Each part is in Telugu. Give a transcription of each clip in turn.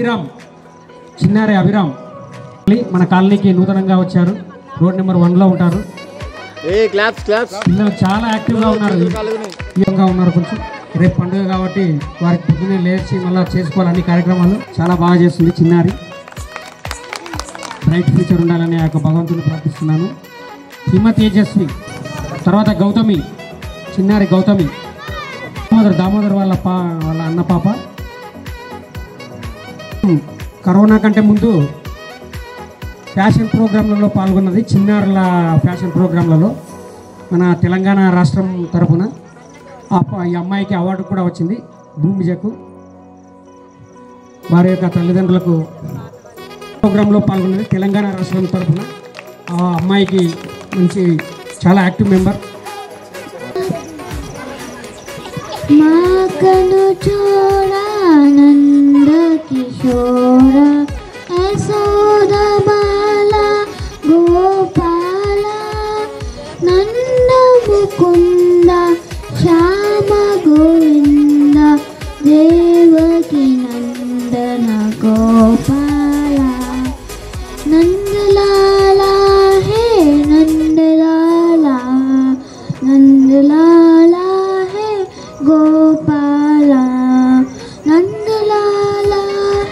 అభిరామ్, చిన్నారి అభిరామ్ మన కాలనీకి నూతనంగా వచ్చారు. రోడ్ నెంబర్ 1లో ఉంటారు. పిల్లలు చాలా యాక్టివ్గా ఉన్నారు, ఉన్నారు. కొంచెం రేపు పండుగ కాబట్టి వారికి పొద్దున్నే లేచి మళ్ళీ చేసుకోవాలి అన్ని కార్యక్రమాలు. చాలా బాగా చేస్తుంది చిన్నారి. బ్రైట్ ఫ్యూచర్ ఉండాలని ఆ యొక్క భగవంతుని ప్రార్థిస్తున్నాను. హిమ తేజస్వి, తర్వాత గౌతమి, చిన్నారి గౌతమి, దామోదర్ వాళ్ళ అన్న పాప. కరోనా కంటే ముందు ఫ్యాషన్ ప్రోగ్రాంలలో పాల్గొన్నది. చిన్నారుల ఫ్యాషన్ ప్రోగ్రాంలలో మన తెలంగాణ రాష్ట్రం తరఫున ఈ అమ్మాయికి అవార్డు కూడా వచ్చింది. భూమిజకు వారి యొక్క తల్లిదండ్రులకు ప్రోగ్రాంలో పాల్గొన్నది తెలంగాణ రాష్ట్రం తరఫున. ఆ అమ్మాయికి మంచి చాలా యాక్టివ్ మెంబర్. మాకను చూడానంద కిషోర యశోద బాల గోపాల నంద ముకుంద శ్యామ గోవింద దేవకి నందన గోపాల నందలాలా హే నందలాలా నందలాలా హే గోపాల నందలాలా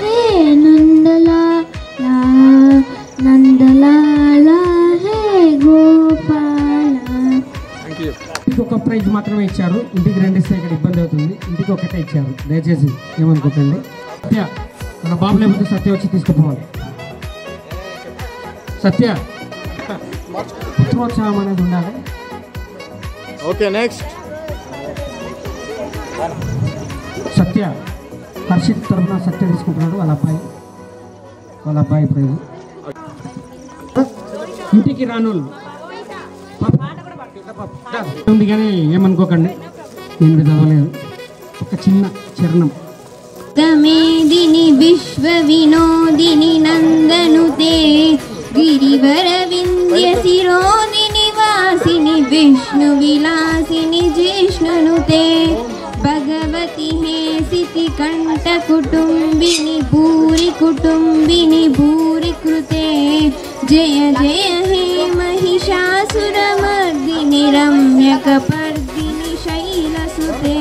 హే నందలాలా నందలాలా హే గోపాల. ఇంటికి ఒక ప్రైజ్ మాత్రమే ఇచ్చారు. ఇంటికి 2 ఇస్తే ఇక్కడ ఇబ్బంది అవుతుంది. ఇంటికి ఒకటే ఇచ్చారు, దయచేసి ఏమనుకోకండి. సత్య, మన బాబు లేకపోతే సత్య వచ్చి తీసుకుపోవాలి. సత్య పుత్రోత్సవం అనేది ఉండాలి. ఓకే, నెక్స్ట్ సత్య హర్షిత్ తరఫున సత్య తీసుకుంటున్నాడు. వాళ్ళ అబ్బాయి ప్రైజ్. ఇంటికి రానోళ్ళు ఉంది కానీ ఏమనుకోకండి, నేను చదవలేదు. ఒక చిన్న చరణం. మేదిని విశ్వ వినోదిని నందనుతే గిరివర వింధ్య శిరోదిని వాసిని విష్ణు విలాసిని జిష్ణునుతే భగవతి హేసితి కంఠ కుటుంబిని భూరి కృతే జయ జయ హే महिषासुरमर्दिनि रम्यकपर्दिनि शैलसुते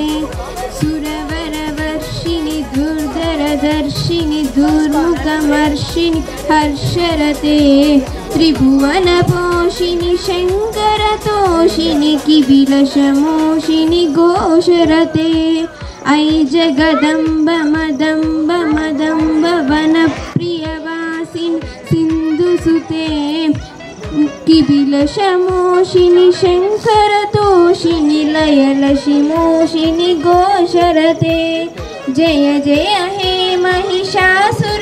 सुरवरवर्षिणि दुर्धरदर्शिनि दुर्मुखमर्षिणि हर्षरते त्रिभुवनपोषिणि शङ्करतोषिणि किबिलशमोषिणि घोषरते ऐ जगदम्ब मदम्ब मदम्ब वनप्रियवासिनि सिन्धुसुते किबिलशमोषिनि शङ्करतोषिनि लयलशिमोषिनि घोषरते जय जय हे महिषासुरमर्दिनि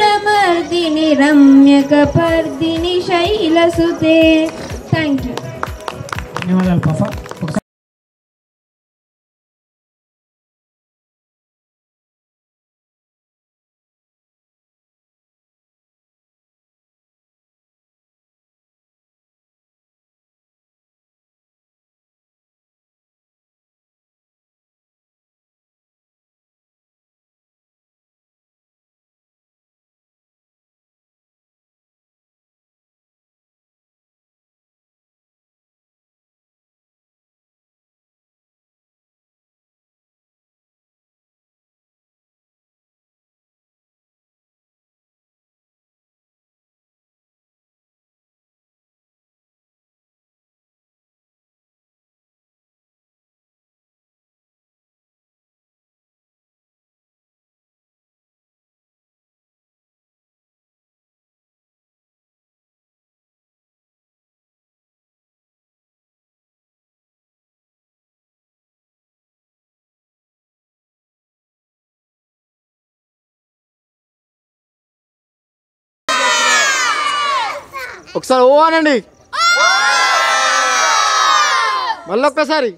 रम्यकपर्दिनि शैलसुते. Thank you. ధన్యవాదాలు పాప. ఒకసారి ఓ అనండి, మళ్ళీ ఒక్కసారి.